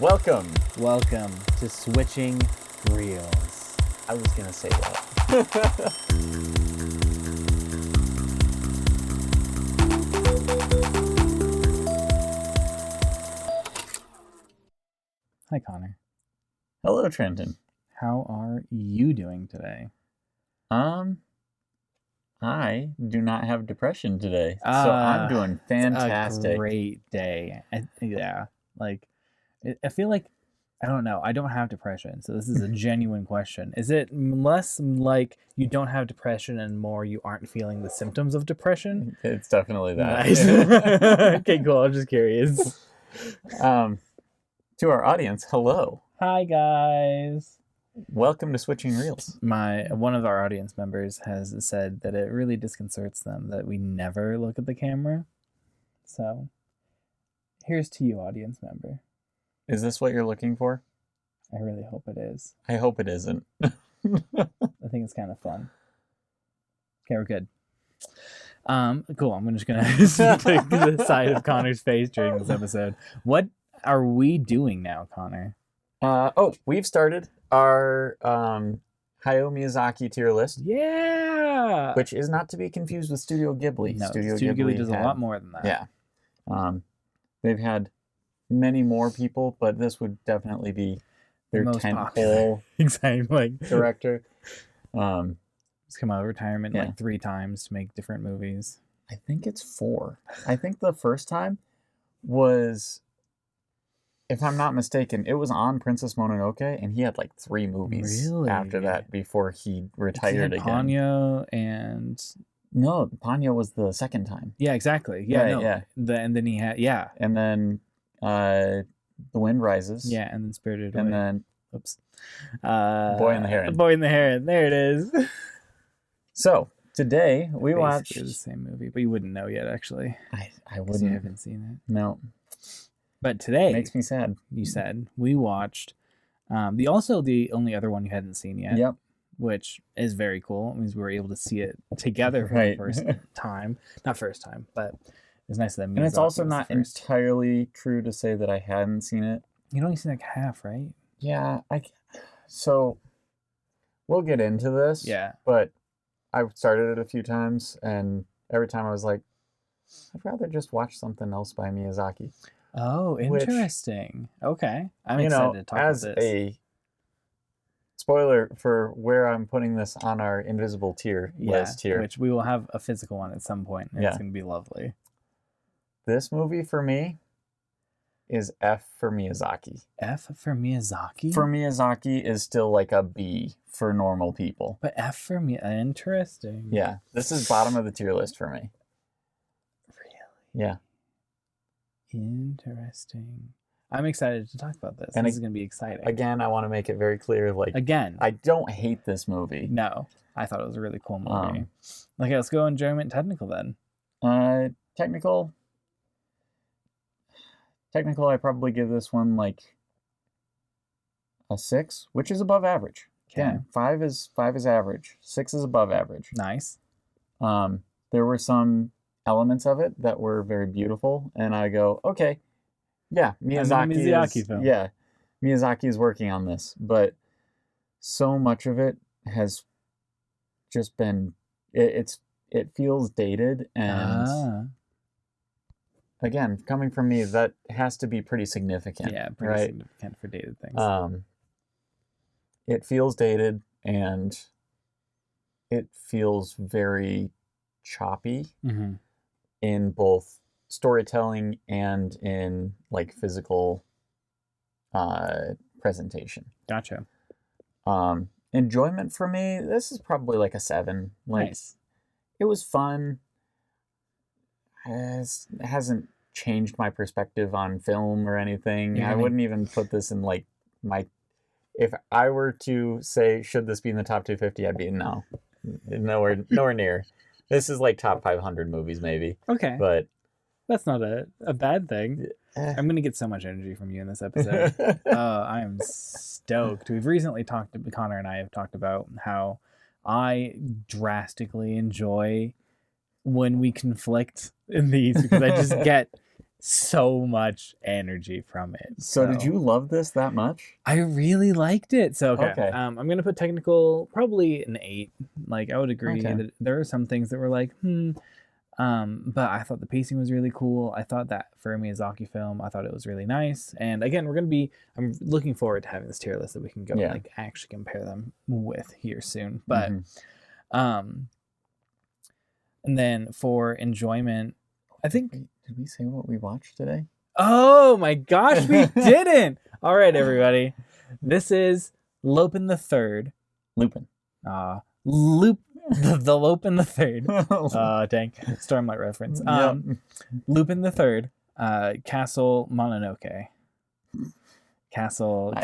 Welcome. Welcome to Switching Reels. I was going to say that. Hi, Connor. Hello, Trenton. How are you doing today? I do not have depression today, so I'm doing fantastic. A great day. I feel like, I don't know, I don't have depression, so this is a genuine question. Is it less like you don't have depression and more you aren't feeling the symptoms of depression? It's definitely that. Nice. Okay, cool. I'm just curious. To our audience, hello. Hi, guys. Welcome to Switching Reels. One of our audience members has said that it really disconcerts them that we never look at the camera. So, here's to you, audience member. Is this what you're looking for? I really hope it is. I hope it isn't. I think it's kind of fun. Okay, we're good. Cool. I'm just gonna take the side of Connor's face during this episode. What are we doing now, Connor? We've started our Hayao Miyazaki tier list. Yeah! Which is not to be confused with Studio Ghibli. No, Studio Ghibli does a lot more than that. Yeah. They've had many more people, but this would definitely be their tentpole exactly. director. He's come out of retirement like 3 times to make different movies. I think it's 4. I think the first time was, if I'm not mistaken, it was on Princess Mononoke, and he had like 3 movies after that before he retired again. Ponyo and... No, Ponyo was the second time. Yeah, exactly. And then he had... Yeah. And then The Wind Rises. Yeah, and then Spirited Away. And then... Oops. Boy and the Heron. The Boy and the Heron. There it is. So, today we watched... the same movie, but you wouldn't know yet, actually. I wouldn't. You haven't seen it. No. But today... Makes me sad. You said. We watched... the only other one you hadn't seen yet. Yep. Which is very cool. It means we were able to see it together for the first time. Not first time, but it's nice that Miyazaki. And it's also not entirely true to say that I hadn't seen it. You'd only seen like half, right? Yeah. So we'll get into this. Yeah. But I've started it a few times, and every time I was like, I'd rather just watch something else by Miyazaki. Oh, interesting. Okay. I'm excited to talk about this. As a spoiler for where I'm putting this on our invisible tier list here. Which we will have a physical one at some point, and it's going to be lovely. This movie for me is F for Miyazaki. F for Miyazaki? For Miyazaki is still like a B for normal people. But F for me, interesting. Yeah, this is bottom of the tier list for me. Really? Yeah. Interesting. I'm excited to talk about this. And this is going to be exciting. Again, I want to make it very clear, I don't hate this movie. No. I thought it was a really cool movie. Okay, let's go enjoyment technical then. Technical, I probably give this one like a 6, which is above average. Okay. Yeah, 5 is average. 6 is above average. Nice. There were some elements of it that were very beautiful, and I go, okay, yeah, Miyazaki film. Yeah, Miyazaki is working on this, but so much of it has just been it feels dated, and again, coming from me, that has to be pretty significant. Yeah, pretty significant for dated things. It feels dated, and it feels very choppy in both storytelling and in like physical presentation. Gotcha. Enjoyment for me, this is probably like a 7. Nice. It was fun. It hasn't changed my perspective on film or anything. I wouldn't even put this in like my... If I were to say, should this be in the top 250, I'd be no. Nowhere near. This is like top 500 movies maybe. Okay. But that's not a bad thing. I'm going to get so much energy from you in this episode. I am stoked. We've recently Connor and I have talked about how I drastically enjoy when we conflict in these, because I just get so much energy from it. So did you love this that much? I really liked it. So Okay. I'm gonna put technical probably an 8. Like I would agree that there are some things that were like, but I thought the pacing was really cool. I thought that for a Miyazaki film, I thought it was really nice. And again, I'm looking forward to having this tier list that we can go like actually compare them with here soon. But and then for enjoyment, I think. Did we say what we watched today? Oh my gosh, we didn't! All right, everybody. This is Lupin III. Lupin. The Lupin III. Dang. Stormlight reference. Lupin III. Castle Mononoke. Castle.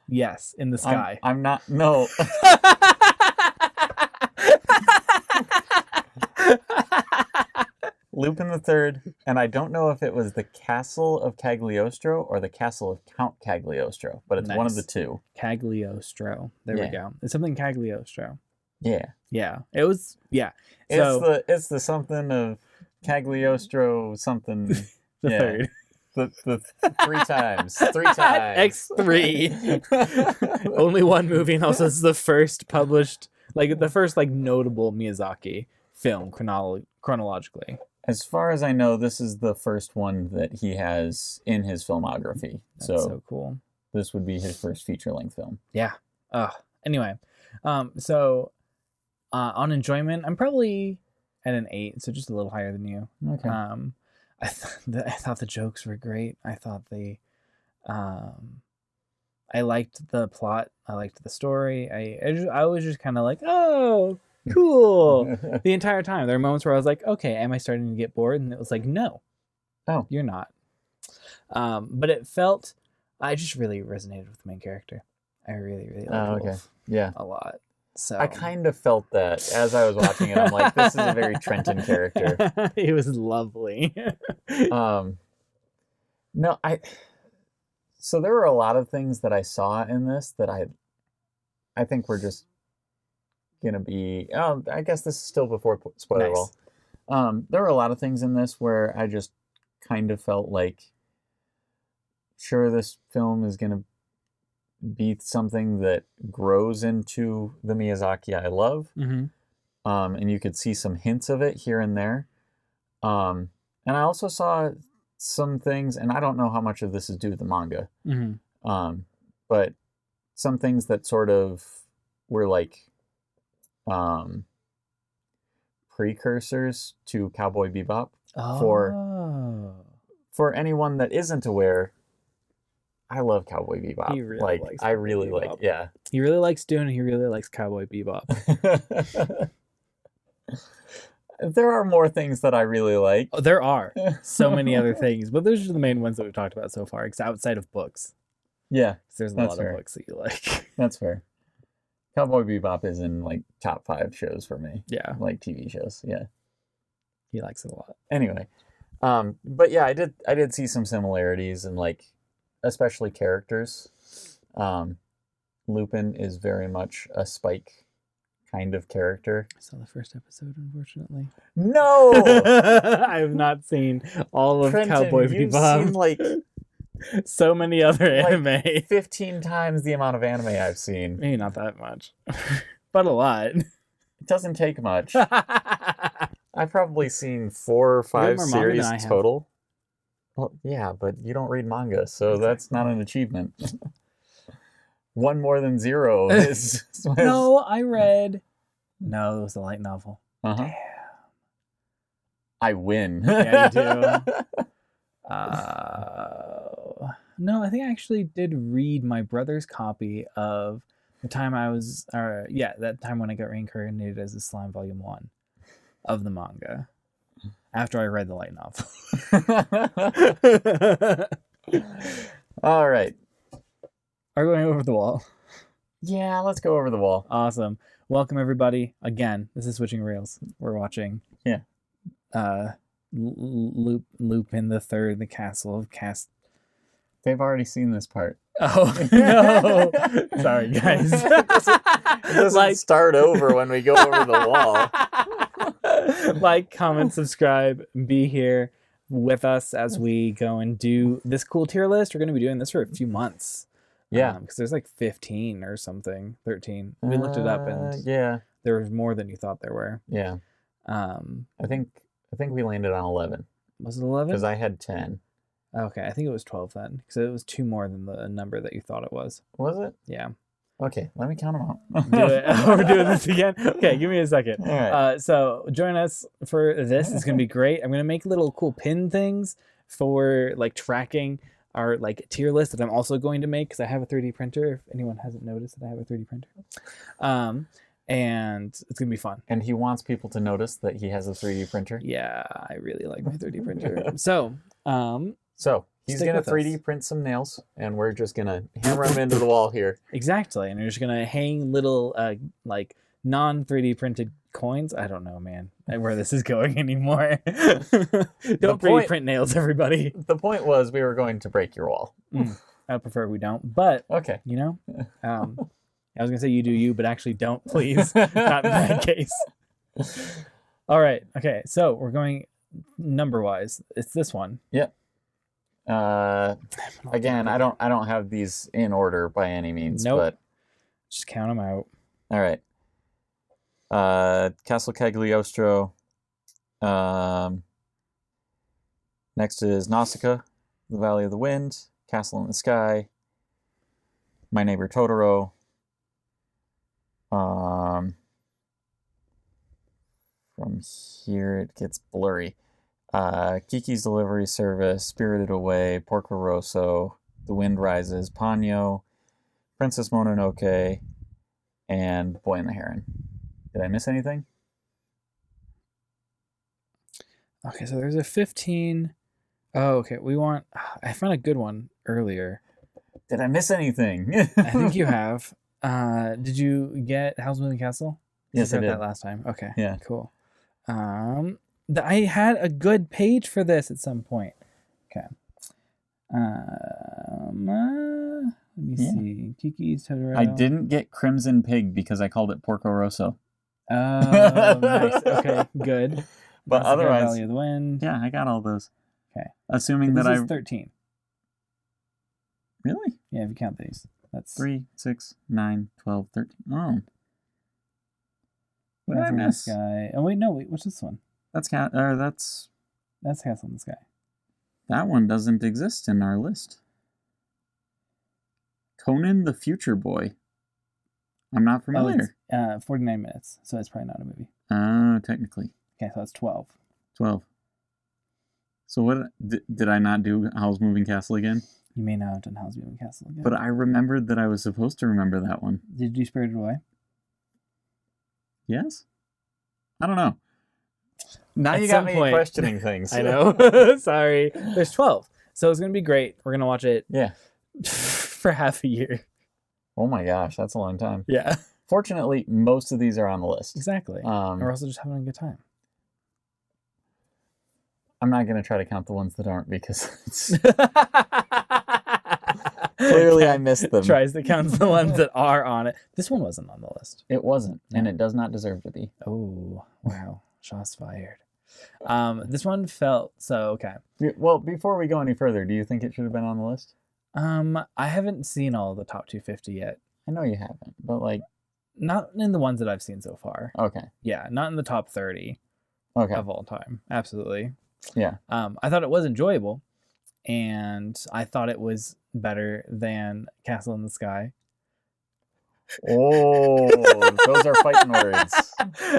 Yes, in the sky. I'm not. No. Lupin III, and I don't know if it was the Castle of Cagliostro or the Castle of Count Cagliostro, but it's one of the two. Cagliostro. There we go. It's something Cagliostro. Yeah. Yeah. It was. Yeah. It's the something of Cagliostro something. The third. The 3 times. 3 times. X3. Only one movie, and also it's the first published, like the first like notable Miyazaki film chronologically. As far as I know, this is the first one that he has in his filmography. That's so cool. This would be his first feature-length film. Yeah. Anyway, so on enjoyment, I'm probably at an 8, so just a little higher than you. Okay. I thought the jokes were great. I thought I liked the plot. I liked the story. I was just kind of like, oh, cool. The entire time. There are moments where I was like, okay, am I starting to get bored? And it was like, no. Oh. You're not. But I just really resonated with the main character. I really, really liked Wolf a lot. So I kind of felt that as I was watching it. I'm like, this is a very Trenton character. He was lovely. So there were a lot of things that I saw in this that I think were just gonna be. I guess this is still before spoiler wall. There were a lot of things in this where I just kind of felt like, sure, this film is gonna be something that grows into the Miyazaki I love. Mm-hmm. And you could see some hints of it here and there. And I also saw some things, and I don't know how much of this is due to the manga, but some things that sort of were like precursors to Cowboy Bebop. For anyone that isn't aware, I love Cowboy Bebop. He really likes Cowboy Bebop. Yeah. He really likes Dune, and he really likes Cowboy Bebop. There are more things that I really like. Oh, there are so many other things, but those are the main ones that we've talked about so far, outside of books. Yeah. There's a lot of books that you like. That's fair. Cowboy Bebop is in like top 5 shows for me. Yeah. Like TV shows. Yeah. He likes it a lot. Anyway. But yeah, I did see some similarities in like, especially characters. Lupin is very much a Spike kind of character. I saw the first episode, unfortunately. No! I have not seen all of Trenton, Cowboy you've Bebop. seen like so many other anime. Like 15 times the amount of anime I've seen. Maybe not that much, but a lot. It doesn't take much. I've probably seen 4 or 5 series total. Well, yeah, but you don't read manga, so that's not an achievement. 1 more than 0 is... No, I read... No, it was a light novel. Uh-huh. Damn. I win. Yeah, you do. No, I think I actually did read my brother's copy of the time that time when I got reincarnated as a slime, Volume 1 of the manga. After I read the light novel. All right. Are we going over the wall? Yeah, let's go over the wall. Awesome. Welcome, everybody. Again, this is Switching Reels. We're watching Lupin III, the Castle of Cagliostro. They've already seen this part. Oh, no. Sorry, guys. It doesn't start over when we go over the wall. Like, comment, subscribe, be here with us as we go and do this cool tier list. We're going to be doing this for a few months. Yeah. Because there's like 15 or something, 13. We looked it up and there was more than you thought there were. Yeah. I think we landed on 11. Was it 11? Because I had 10. Okay, I think it was 12 then. Because it was 2 more than the number that you thought it was. Was it? Yeah. Okay, let me count them out. Do it. Oh, we're doing this again? Okay, give me a second. All right. So join us for this. It's going to be great. I'm going to make little cool pin things for like tracking our like tier list that I'm also going to make because I have a 3D printer. If anyone hasn't noticed that I have a 3D printer. And it's going to be fun. And he wants people to notice that he has a 3D printer. Yeah, I really like my 3D printer. So he's going to 3D print some nails, and we're just going to hammer them into the wall here. Exactly. And we're just going to hang little, like, non-3D printed coins. I don't know, man, where this is going anymore. Don't 3D print nails, everybody. The point was we were going to break your wall. I prefer we don't, but, okay. You know, I was going to say you do you, but actually don't, please. Not in that case. All right. Okay. So we're going number-wise. It's this one. Yep. Again, I don't have these in order by any means. Nope. But just count them out. All right. Castle Cagliostro. Next is Nausicaa, The Valley of the Wind, Castle in the Sky, My Neighbor Totoro. From here it gets blurry. Kiki's Delivery Service, Spirited Away, Porco Rosso, The Wind Rises, Ponyo, Princess Mononoke, and Boy and the Heron. Did I miss anything? Okay, so there's a 15. Oh, okay. I found a good one earlier. Did I miss anything? I think you have. Did you get Howl's Moving Castle? Yes, I did. That last time. Okay. Yeah. Cool. I had a good page for this at some point. Okay. Let me see. Kiki's Totoro. I didn't get Crimson Pig because I called it Porco Rosso. Oh, nice. Okay, good. But otherwise, Valley of the Wind. Yeah, I got all those. Okay. Assuming that this is 13. Really? Yeah, if you count these. That's 3, 6, 9, 12, 13. Oh. What did I miss? Sky. Oh wait, what's this one? That's Castle in the Sky. That one doesn't exist in our list. Conan the Future Boy. I'm not familiar. Oh, it's 49 minutes, so it's probably not a movie. Technically. Okay, so that's 12. 12. So what did I not do Howl's Moving Castle again? You may not have done Howl's Moving Castle again. But I remembered that I was supposed to remember that one. Did you do Spirited Away? Yes? I don't know. Now At you got me questioning things. I know. Sorry. There's 12. So it's going to be great. We're going to watch it for half a year. Oh my gosh, that's a long time. Yeah. Fortunately, most of these are on the list. Exactly. We're also just having a good time. I'm not going to try to count the ones that aren't because it's... Clearly I missed them. Tries to count the ones that are on it. This one wasn't on the list. It wasn't, and it does not deserve to be. Oh, wow. Shots fired. This one felt so okay. Well, before we go any further, do you think it should have been on the list? I haven't seen all of the top 250 yet. I know you haven't, but like... Not in the ones that I've seen so far. Okay. Yeah, not in the top 30 of all time. Absolutely. Yeah. I thought it was enjoyable, and I thought it was better than Castle in the Sky. Oh, those are fighting words.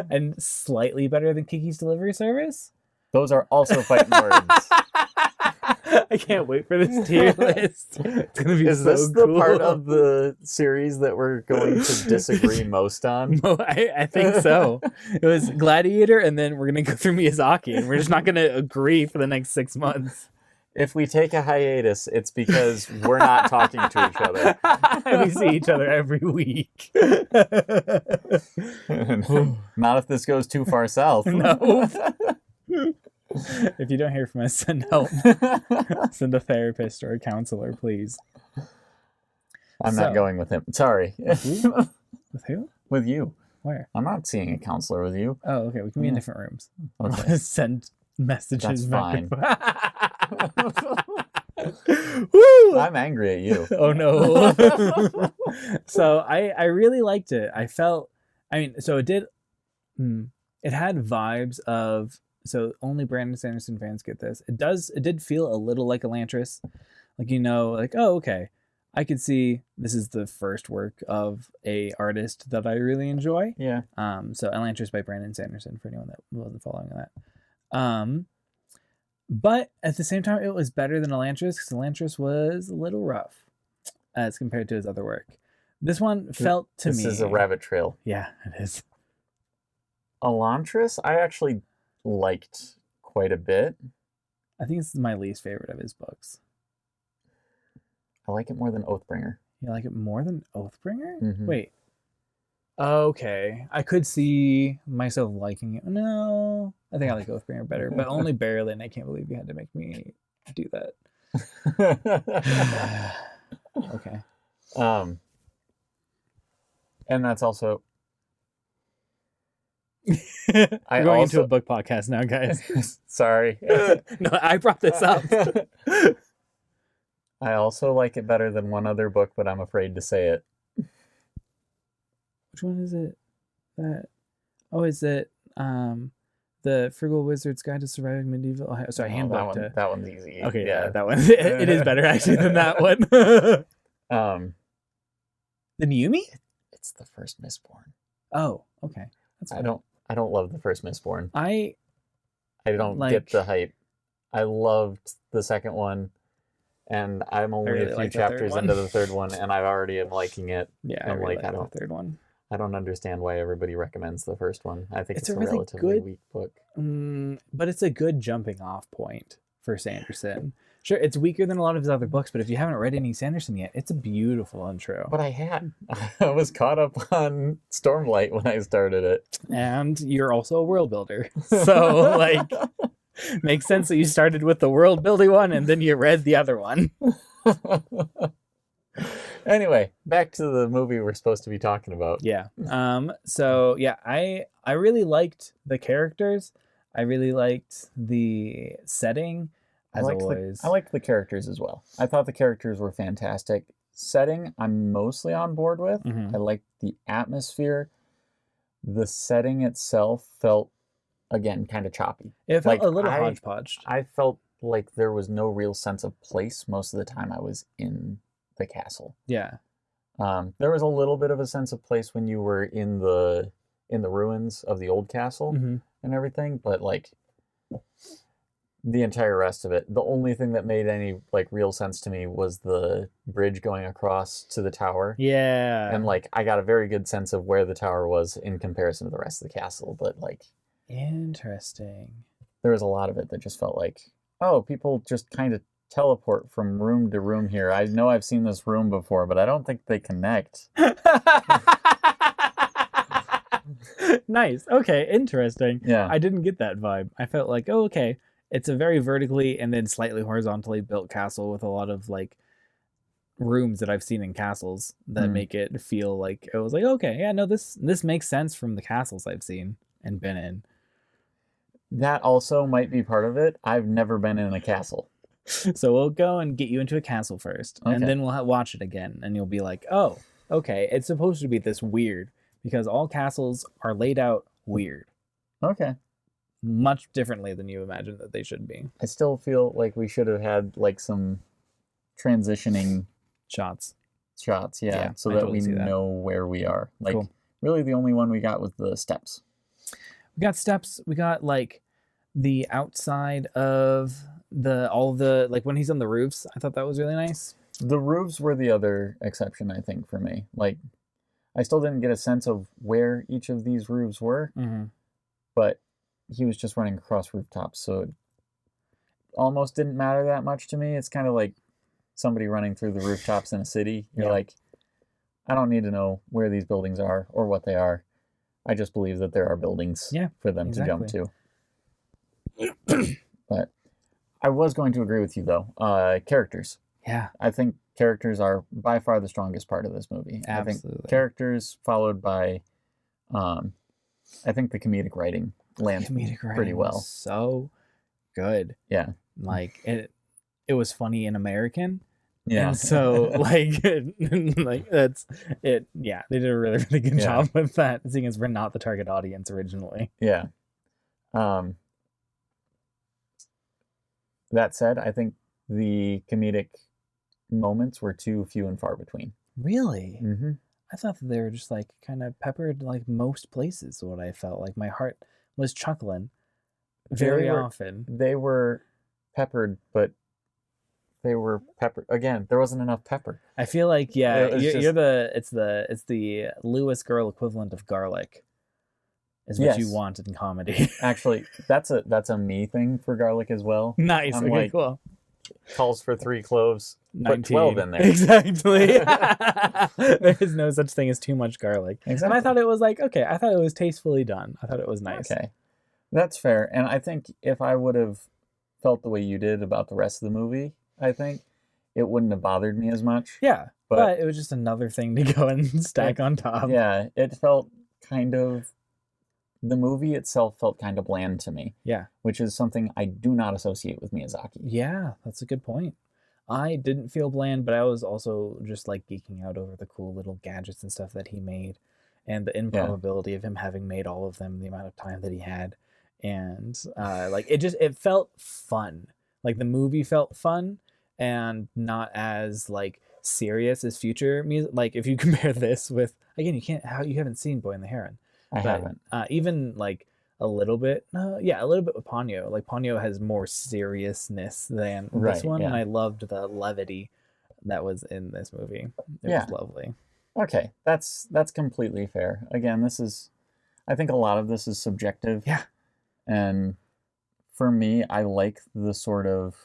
And slightly better than Kiki's Delivery Service. Those are also fighting words. I can't wait for this tier list. It's gonna be Is so this cool. the part of the series that we're going to disagree most on? I think so. It was Gladiator, and then we're gonna go through Miyazaki, and we're just not gonna agree for the next 6 months. If we take a hiatus, it's because we're not talking to each other. We see each other every week. Not if this goes too far south. No. If you don't hear from us, send help. Send a therapist or a counselor, please. I'm not going with him. Sorry. With who? With you. Where? I'm not seeing a counselor with you. Oh, okay. We can be in different rooms. Okay. Send messages. That's fine. Woo! I'm angry at you. Oh no. So I really liked it. So it did. It had vibes of. So only Brandon Sanderson fans get this. It did feel a little like Elantris, like oh okay, I could see this is the first work of a artist that I really enjoy. Yeah. So Elantris by Brandon Sanderson for anyone that wasn't following that. But at the same time, it was better than Elantris because Elantris was a little rough as compared to his other work. This one felt to me. This is a rabbit trail. Yeah, it is. Elantris, I actually liked quite a bit. I think this is my least favorite of his books. I like it more than Oathbringer. You like it more than Oathbringer? Mm-hmm. Wait. Okay. I could see myself liking it. No. I think I like Oathbringer better, but only barely, and I can't believe you had to make me do that. Okay. And that's also... We're going into a book podcast now, guys. Sorry. No, I brought this up. I also like it better than one other book, but I'm afraid to say it. Which one is it? Is it the Frugal Wizard's Guide to Surviving Medieval? Oh, sorry, Handbook. That one's easy. Okay, yeah, that one. It is better actually than that one. The Yumi? It's the first Mistborn. Oh, okay. That's fine. I don't love the first Mistborn. I don't get the hype. I loved the second one, and I'm only a few chapters into the third one, and I already am liking it. Yeah, I really like the third one. I don't understand why everybody recommends the first one. I think it's a really relatively weak book. But it's a good jumping off point for Sanderson. Sure, it's weaker than a lot of his other books, but if you haven't read any Sanderson yet, it's a beautiful intro. But I was caught up on Stormlight when I started it. And you're also a world builder. So, makes sense that you started with the world building one and then you read the other one. Anyway, back to the movie we're supposed to be talking about. Yeah. So yeah, I really liked the characters. I really liked the setting. I liked the characters as well. I thought the characters were fantastic. Setting, I'm mostly on board with. Mm-hmm. I liked the atmosphere. The setting itself felt, again, kind of choppy. It felt a little hodgepodge. I felt like there was no real sense of place most of the time I was in the castle. Yeah. There was a little bit of a sense of place when you were in the ruins of the old castle and everything, but the entire rest of it, the only thing that made any real sense to me was the bridge going across to the tower. Yeah. And I got a very good sense of where the tower was in comparison to the rest of the castle, but interesting. There was a lot of it that just felt people just kind of teleport from room to room here. I know I've seen this room before, but I don't think they connect. Nice. Okay, interesting. Yeah. I didn't get that vibe. I felt okay. It's a very vertically and then slightly horizontally built castle with a lot of rooms that I've seen in castles that make it feel like it was okay, yeah, no, this makes sense from the castles I've seen and been in. That also might be part of it. I've never been in a castle. So we'll go and get you into a castle first, and then we'll watch it again, and you'll be like, oh, okay, it's supposed to be this weird, because all castles are laid out weird. Okay. Much differently than you imagine that they should be. I still feel like we should have had some transitioning shots, yeah, so that we know where we are. Cool. Really the only one we got was the steps. We got steps, we got the outside of all the when he's on the roofs. I thought that was really nice. The roofs were the other exception, I think, for me. I still didn't get a sense of where each of these roofs were, but he was just running across rooftops, so it almost didn't matter that much to me. It's kind of like somebody running through the rooftops in a city. You're I don't need to know where these buildings are or what they are. I just believe that there are buildings for them to jump to. But I was going to agree with you, though. Characters. Yeah. I think characters are by far the strongest part of this movie. Absolutely. I think characters followed by I think the comedic writing lands pretty well. So good. Yeah. Like it was funny in American. Yeah. And so like that's it. Yeah, they did a really, really good job with that, seeing as we're not the target audience originally. Yeah. That said, I think the comedic moments were too few and far between. Really? Mm-hmm. I thought that they were just like kind of peppered like most places. What I felt like my heart was chuckling very often. They were peppered, but they were peppered again. There wasn't enough pepper. I feel like it's the Lewis girl equivalent of garlic. Is what you want in comedy. Actually, that's a me thing for garlic as well. Nice. I'm okay, like, cool. Calls for 3 cloves. 19. Put 12 in there. Exactly. There is no such thing as too much garlic. Exactly. And I thought it was like, okay, I thought it was tastefully done. I thought it was nice. Okay. That's fair. And I think if I would have felt the way you did about the rest of the movie, I think it wouldn't have bothered me as much. Yeah. But it was just another thing to go and stack on top. Yeah. It felt kind of... The movie itself felt kind of bland to me. Yeah. Which is something I do not associate with Miyazaki. Yeah, that's a good point. I didn't feel bland, but I was also just like geeking out over the cool little gadgets and stuff that he made, and the improbability of him having made all of them, the amount of time that he had. And like it felt fun. Like the movie felt fun and not as like serious as future music. Like if you compare this with, again, you haven't seen Boy and the Heron. I haven't. Even like a little bit with Ponyo. Like Ponyo has more seriousness than this one, and I loved the levity that was in this movie. It was lovely. Okay, that's completely fair. Again, I think a lot of this is subjective. Yeah. And for me, I like the sort of...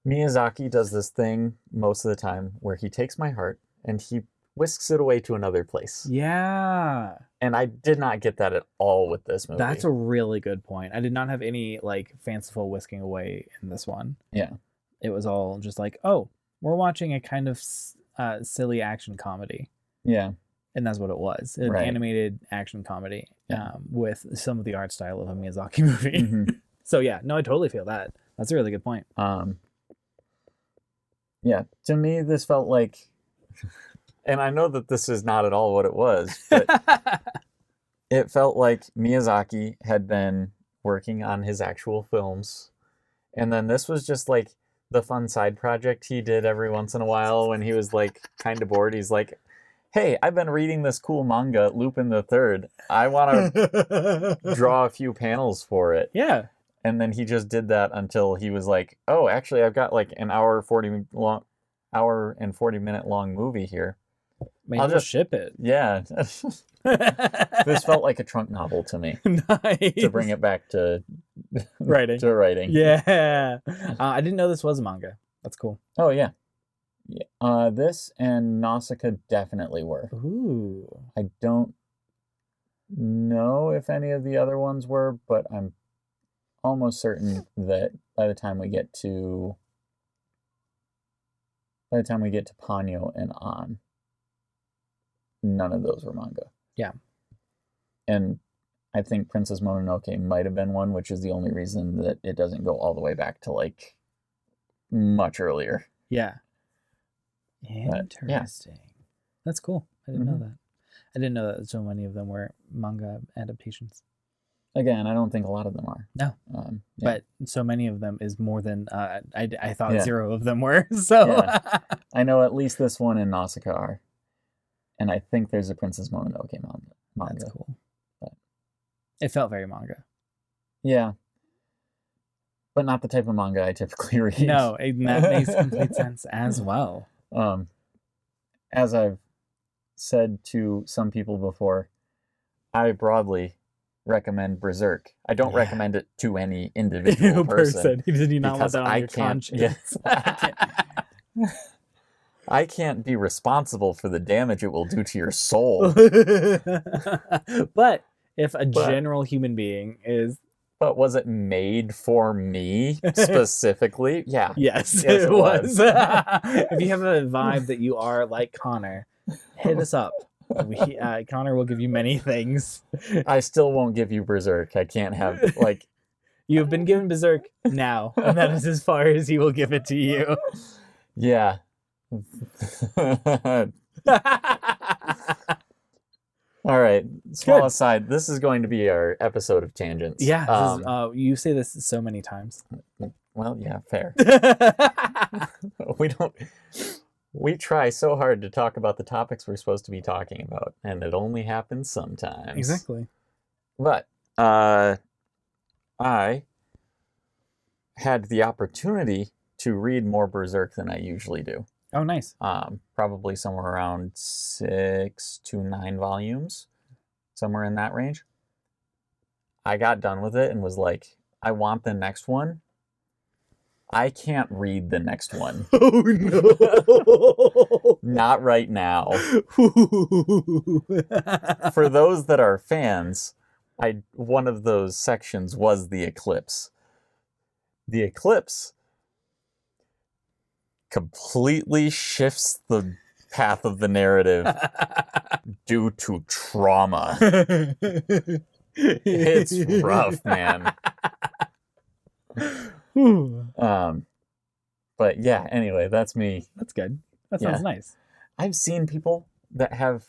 Miyazaki does this thing most of the time where he takes my heart and he whisks it away to another place. Yeah. And I did not get that at all with this movie. That's a really good point. I did not have any like fanciful whisking away in this one. Yeah. It was all just like, oh, we're watching a kind of silly action comedy. Yeah. And that's what it was. An animated action comedy with some of the art style of a Miyazaki movie. Mm-hmm. So yeah, no, I totally feel that. That's a really good point. Yeah, to me, this felt like... And I know that this is not at all what it was, but it felt like Miyazaki had been working on his actual films. And then this was just like the fun side project he did every once in a while when he was like kind of bored. He's like, hey, I've been reading this cool manga, Lupin III. I want to draw a few panels for it. Yeah. And then he just did that until he was like, oh, actually, I've got like an hour and 40 minute long movie here. Maybe I'll just ship it. Yeah. This felt like a trunk novel to me. Nice. To bring it back to writing. Yeah. I didn't know this was a manga. That's cool. Oh, yeah. This and Nausicaa definitely were. Ooh. I don't know if any of the other ones were, but I'm almost certain that by the time we get to Ponyo and on, none of those were manga. Yeah. And I think Princess Mononoke might have been one, which is the only reason that it doesn't go all the way back to like much earlier. Yeah. Interesting. That's cool. I didn't know that. I didn't know that so many of them were manga adaptations. Again, I don't think a lot of them are. No. But so many of them is more than I thought 0 of them were. So I know at least this one and Nausicaa are. And I think there's a Princess Mononoke manga. That's cool. But it felt very manga. Yeah. But not the type of manga I typically read. No, that makes complete sense as well. As I've said to some people before, I broadly recommend Berserk. I don't recommend it to any individual person. Did you not want that on your conscience? I can't be responsible for the damage it will do to your soul. But if a general human being is... But was it made for me specifically? Yeah. Yes, it was. If you have a vibe that you are like Connor, hit us up. Connor will give you many things. I still won't give you Berserk. I can't have, like... You have been given Berserk now, and that is as far as he will give it to you. Yeah. All right. Small aside, this is going to be our episode of tangents. Yeah. You say this so many times. Well, yeah, fair. We try so hard to talk about the topics we're supposed to be talking about, and it only happens sometimes. Exactly. But I had the opportunity to read more Berserk than I usually do. Oh, nice. Probably somewhere around 6 to 9 volumes, somewhere in that range. I got done with it and was like, I want the next one. I can't read the next one. Oh, no. Not right now. For those that are fans, one of those sections was the eclipse. The eclipse completely shifts the path of the narrative due to trauma. It's rough, man. But yeah, anyway, that's me. That's good. That sounds nice. I've seen people that have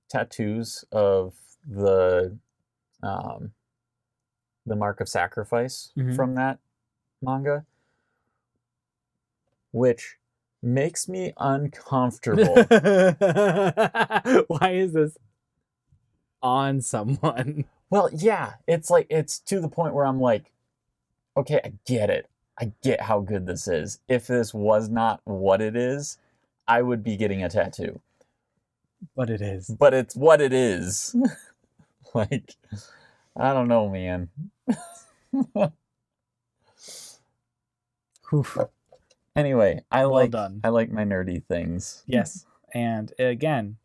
tattoos of the Mark of Sacrifice from that manga, which makes me uncomfortable. Why is this on someone? Well, yeah, it's to the point where I'm like, okay, I get it. I get how good this is. If this was not what it is, I would be getting a tattoo. But it is. But it's what it is. Like, I don't know, man. Anyway, I like my nerdy things. Yes. And again,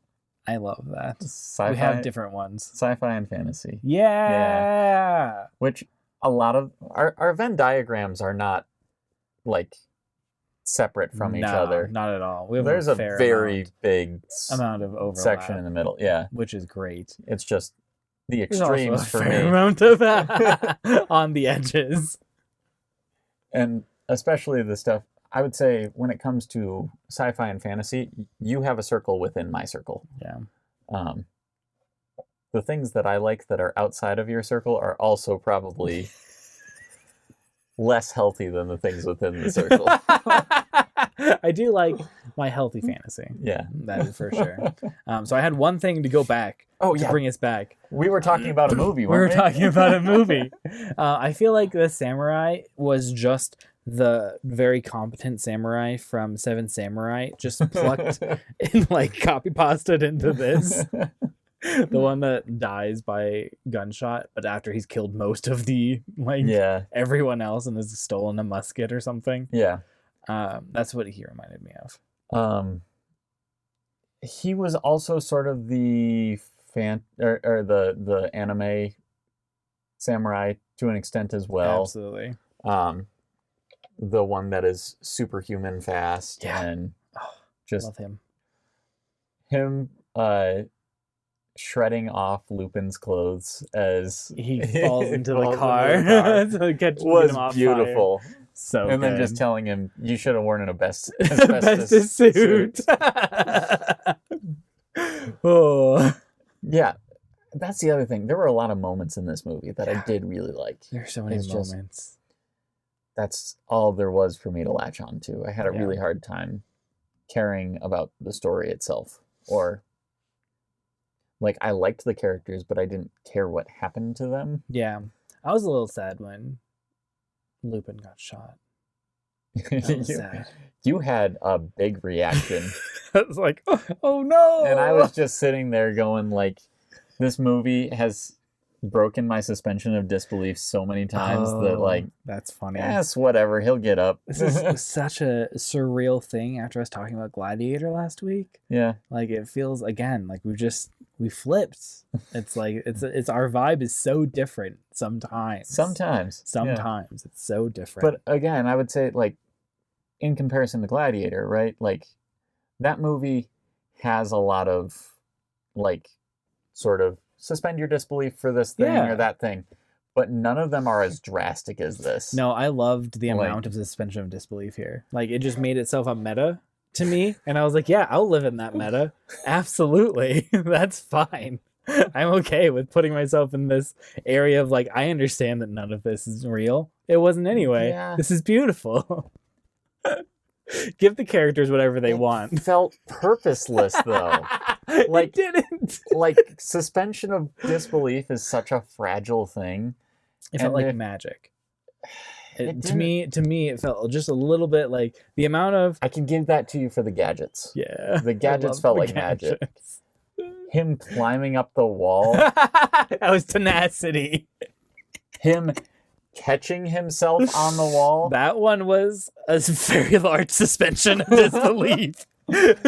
I love that. We have different ones. Sci-fi and fantasy. Yeah. Which a lot of our Venn diagrams are not like separate from each other. Not at all. There's a very big amount of overlap section in the middle. Yeah. Which is great. It's just the extremes for me. Fair amount of on the edges. And especially the stuff, I would say when it comes to sci-fi and fantasy, you have a circle within my circle. Yeah. The things that I like that are outside of your circle are also probably less healthy than the things within the circle. I do like my healthy fantasy. Yeah. That is for sure. So I had one thing to go back. To bring us back. We were talking about a movie, weren't we? We were talking about a movie. I feel like the samurai was just the very competent samurai from Seven Samurai, just plucked and like copy pasted into this. The one that dies by gunshot, but after he's killed most of the everyone else and has stolen a musket or something. Yeah. That's what he reminded me of. He was also sort of the the anime samurai to an extent as well. Absolutely. The one that is superhuman fast and just love him. Him shredding off Lupin's clothes as he falls into the car. So was beautiful. Fire. So and good. then just telling him you should have worn an asbestos suit. Oh. Yeah, that's the other thing. There were a lot of moments in this movie that I did really like. There's so many moments. That's all there was for me to latch on to. I had a really hard time caring about the story itself. Or, like, I liked the characters, but I didn't care what happened to them. Yeah. I was a little sad when Lupin got shot. That was sad. You had a big reaction. I was like, oh no! And I was just sitting there going, like, this movie has broken my suspension of disbelief so many times that, like, that's funny. Yes, whatever, he'll get up. This is such a surreal thing after us talking about Gladiator last week. Yeah. Like, it feels, again, like we flipped. It's like, it's our vibe is so different sometimes. Sometimes. It's so different. But again, I would say, like, in comparison to Gladiator, right? Like, that movie has a lot of like sort of suspend your disbelief for this thing or that thing, but none of them are as drastic as this. No, I loved the amount of suspension of disbelief here. Like, it just made itself a meta to me, and I was like, yeah, I'll live in that meta. Absolutely. That's fine. I'm okay with putting myself in this area of like, I understand that none of this is real. It wasn't anyway. Yeah. This is beautiful. Give the characters whatever they want. Felt purposeless though. Like, it didn't. Like, suspension of disbelief is such a fragile thing. It felt like magic. To me, it felt just a little bit like the amount of. I can give that to you for the gadgets. Yeah, the gadgets felt like magic. Him climbing up the wall. That was tenacity. Him catching himself on the wall. That one was a very large suspension of disbelief. This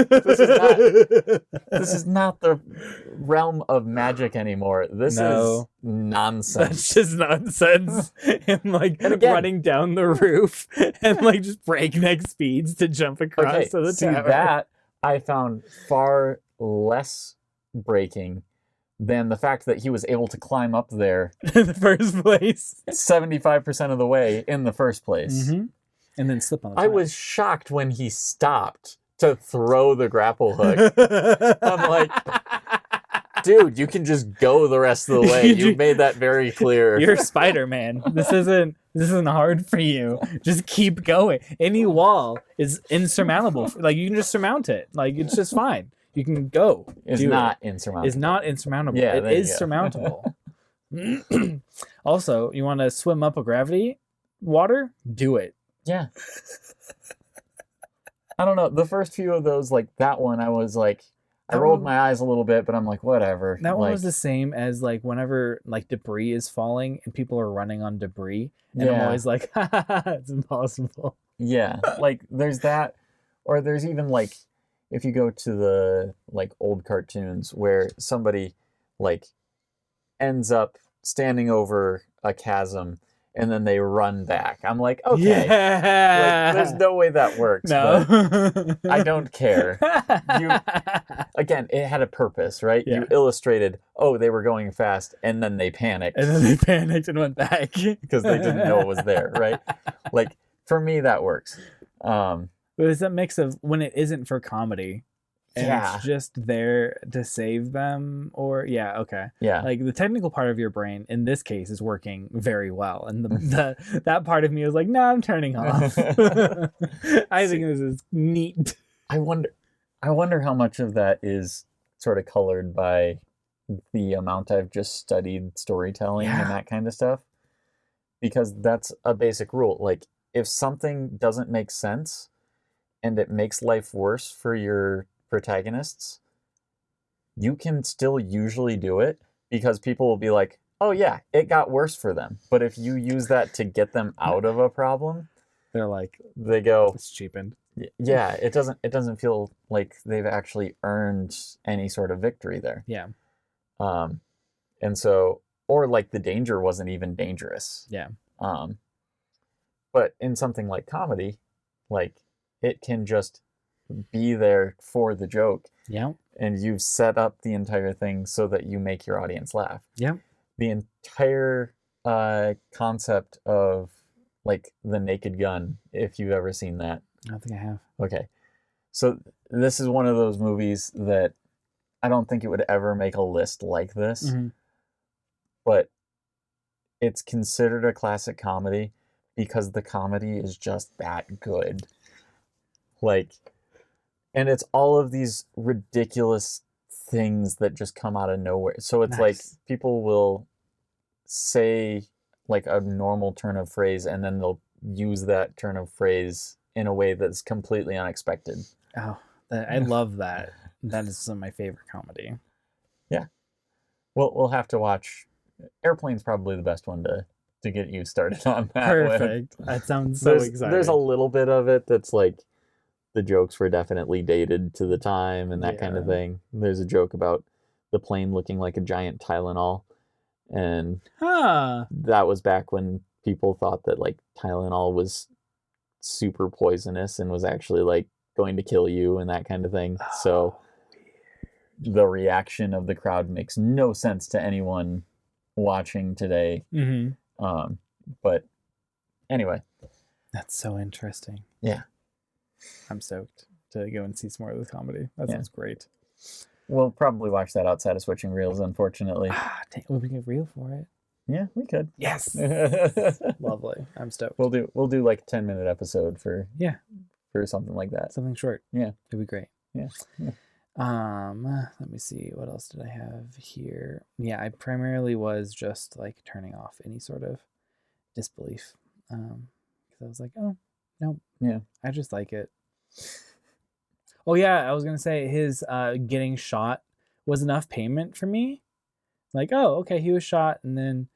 is not the realm of magic anymore. This is nonsense. That's just nonsense. Him like running down the roof and like just breakneck speeds to jump across to the tower. That I found far less breaking than the fact that he was able to climb up there in the first place 75% of the way in the first place. Mm-hmm. And then slip on the top. I was shocked when he stopped to throw the grapple hook. I'm like, dude, you can just go the rest of the way. You made that very clear. You're Spider-Man. This isn't hard for you. Just keep going. Any wall is insurmountable. Like, you can just surmount it. Like, it's just fine. You can go. It's not insurmountable. It's not insurmountable. Yeah, it is surmountable. Also, you want to swim up a gravity water? Do it. Yeah. I don't know. The first few of those, like that one, I was like, I rolled my eyes a little bit, but I'm like, whatever. That one was the same as like whenever like debris is falling and people are running on debris. And I'm always like, it's impossible. Yeah. Like there's that, or there's even like, if you go to the like old cartoons where somebody like ends up standing over a chasm and then they run back. I'm like, okay. Yeah. Like, there's no way that works. No. But I don't care. Again, it had a purpose, right? Yeah. You illustrated, they were going fast, and then they panicked. And then they panicked and went back. Because they didn't know it was there, right? Like, for me, that works. But it's that mix of when it isn't for comedy. And it's just there to save them, or like the technical part of your brain in this case is working very well, and that part of me was like, no, I'm turning off. I think this is neat. I wonder how much of that is sort of colored by the amount I've just studied storytelling and that kind of stuff, because that's a basic rule. Like, if something doesn't make sense and it makes life worse for your protagonists, you can still usually do it because people will be like, oh yeah, it got worse for them. But if you use that to get them out of a problem, they go, it's cheapened. Yeah, it doesn't feel like they've actually earned any sort of victory there. Yeah. And so, or like the danger wasn't even dangerous. Yeah. But in something like comedy, like it can just be there for the joke. Yeah. And you've set up the entire thing so that you make your audience laugh. Yeah. The entire concept of like The Naked Gun, if you've ever seen that. I don't think I have. Okay. So this is one of those movies that I don't think it would ever make a list like this. Mm-hmm. But it's considered a classic comedy because the comedy is just that good. Like, and it's all of these ridiculous things that just come out of nowhere. So it's like people will say like a normal turn of phrase and then they'll use that turn of phrase in a way that's completely unexpected. Oh, I love that. That is some of my favorite comedy. Yeah. We'll have to watch. Airplane's probably the best one to get you started on that. Perfect. That sounds so exciting. There's a little bit of it that's like the jokes were definitely dated to the time and that kind of thing. There's a joke about the plane looking like a giant Tylenol. And that was back when people thought that like Tylenol was super poisonous and was actually like going to kill you and that kind of thing. So the reaction of the crowd makes no sense to anyone watching today. But anyway. That's so interesting. Yeah. I'm stoked to go and see some more of the comedy. That sounds great. We'll probably watch that outside of switching reels, unfortunately. Well, we get reel for it. Yeah, we could. Yes. Lovely. I'm stoked. We'll do like a 10-minute episode for something like that. Something short. Yeah. It'd be great. Yeah. Let me see. What else did I have here? Yeah, I primarily was just like turning off any sort of disbelief. Because I was like, oh, no. Yeah. I just like it. Oh, yeah. I was going to say his getting shot was enough payment for me. Like, oh, okay, he was shot and then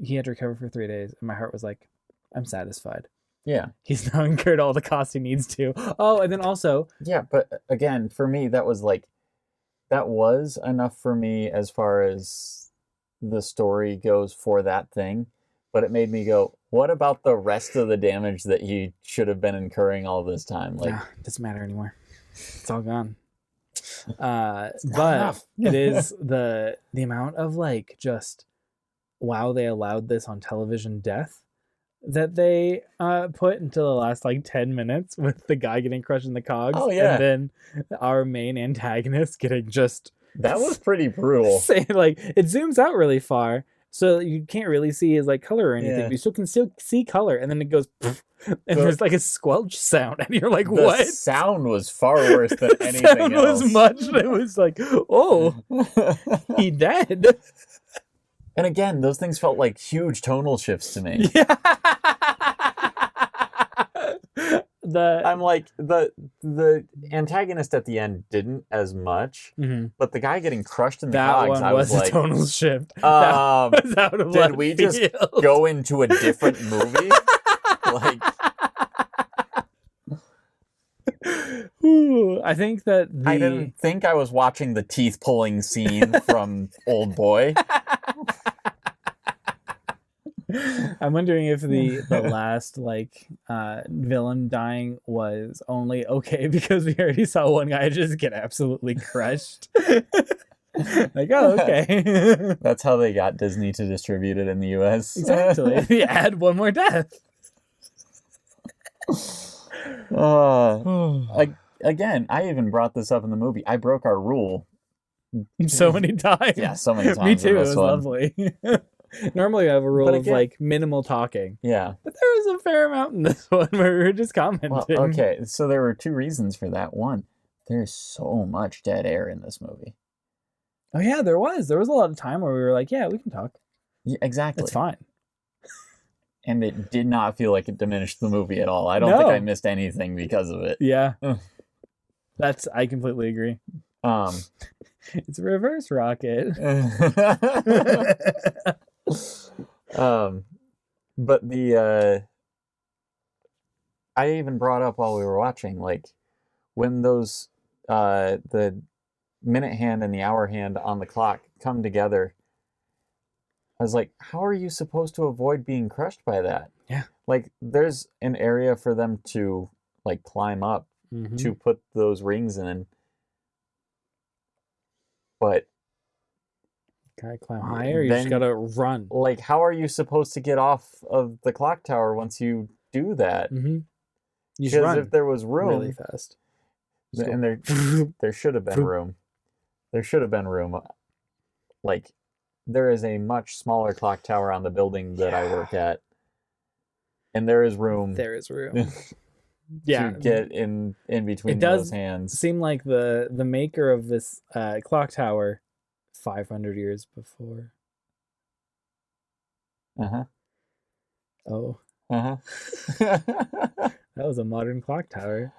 he had to recover for 3 days. And my heart was like, I'm satisfied. Yeah. He's now incurred all the costs he needs to. Oh, and then also... Yeah, but again, for me, that was enough for me as far as the story goes for that thing. But it made me go, what about the rest of the damage that he should have been incurring all this time? Like, it doesn't matter anymore. It's all gone. But it is the amount of like just wow, they allowed this on television death that they put until the last like 10 minutes with the guy getting crushed in the cogs. Oh yeah. And then our main antagonist getting just that was pretty brutal. Like it zooms out really far. So you can't really see his like color or anything, but you can still see color, and then it goes and there's like a squelch sound, and you're like, what? The sound was far worse than anything else. Sound was much. It was like, oh, he dead. And again, those things felt like huge tonal shifts to me. Yeah. I'm like the antagonist at the end didn't as much, but the guy getting crushed in the cogs, I was like, a tonal shift. That was out of did we just go into a different movie? Like, ooh, I think that I didn't think I was watching the teeth pulling scene from Old Boy. I'm wondering if the last like villain dying was only okay because we already saw one guy just get absolutely crushed. Like, oh, okay. That's how they got Disney to distribute it in the US. Exactly. Add one more death. Again, I even brought this up in the movie. I broke our rule so many times. Yeah, so many times. Me too. It was lovely. Normally I have a rule of like minimal talking. Yeah. But there was a fair amount in this one where we were just commenting. Well, okay, so there were two reasons for that. One, there's so much dead air in this movie. Oh yeah, there was. There was a lot of time where we were like, yeah, we can talk. Yeah, exactly. It's fine. And it did not feel like it diminished the movie at all. I don't think I missed anything because of it. Yeah. I completely agree. It's a reverse rocket. But I even brought up while we were watching, like, when those the minute hand and the hour hand on the clock come together, I was like, how are you supposed to avoid being crushed by that? Yeah. Like, there's an area for them to like climb up to put those rings in, but gotta climb higher, you just gotta run. Like, how are you supposed to get off of the clock tower once you do that? You just run if there was room really fast. And there should have been room. There should have been room. Like, there is a much smaller clock tower on the building that I work at, and there is room. There is room. Yeah, to get in between those hands. It seem like the maker of this clock tower 500 years before. Oh. That was a modern clock tower.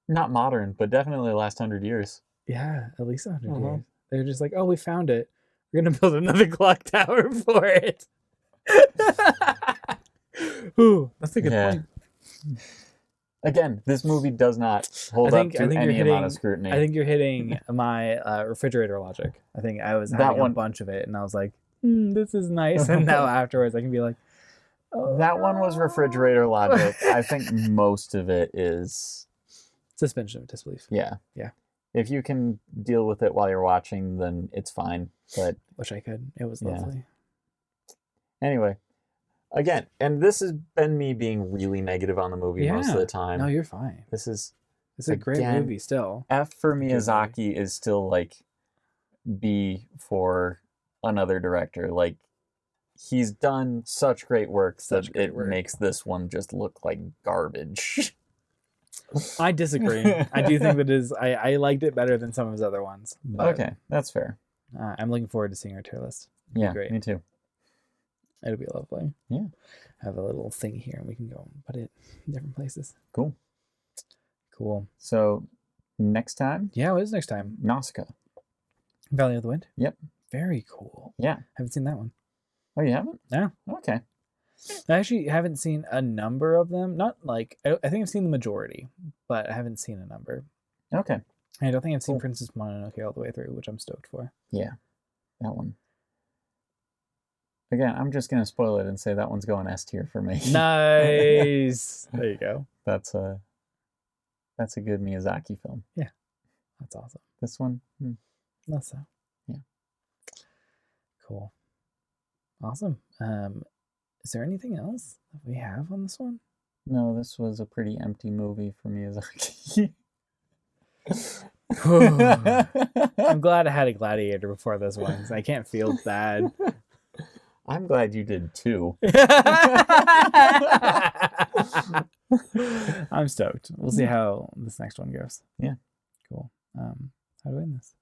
Not modern, but definitely the last 100 years. Yeah, at least 100 years. They're just like, oh, we found it. We're gonna build another clock tower for it. Ooh, that's a good point. Again, this movie does not hold up to any amount of scrutiny. I think you're hitting my refrigerator logic. I think I was having a bunch of it, and I was like, this is nice. And now afterwards, I can be like, oh, that one was refrigerator logic. I think most of it is suspension of disbelief. Yeah. Yeah. If you can deal with it while you're watching, then it's fine. But wish I could. It was lovely. Anyway, again, and this has been me being really negative on the movie most of the time. No, you're fine. It's a great movie still. F for Miyazaki is still like B for another director. Like, he's done such great work that it makes this one just look like garbage. I disagree. I do think that I liked it better than some of his other ones. Okay, that's fair. I'm looking forward to seeing our tier list. It'll be great. Me too. It'll be lovely. Yeah. I have a little thing here and we can go and put it in different places. Cool. So next time? Yeah, what is next time? Nausicaa. Valley of the Wind? Yep. Very cool. Yeah. Haven't seen that one. Oh, you haven't? No. Okay. I actually haven't seen a number of them. Not like, I think I've seen the majority, but I haven't seen a number. Okay. I don't think I've seen Princess Mononoke all the way through, which I'm stoked for. Yeah. That one. Again, I'm just going to spoil it and say that one's going S tier for me. Nice. There you go. That's a good Miyazaki film. Yeah. That's awesome. This one? Not so. Yeah. Cool. Awesome. Is there anything else that we have on this one? No, this was a pretty empty movie for Miyazaki. I'm glad I had a Gladiator before this one, so I can't feel bad. I'm glad you did too. I'm stoked. We'll see how this next one goes. Yeah. Cool. How do I end this?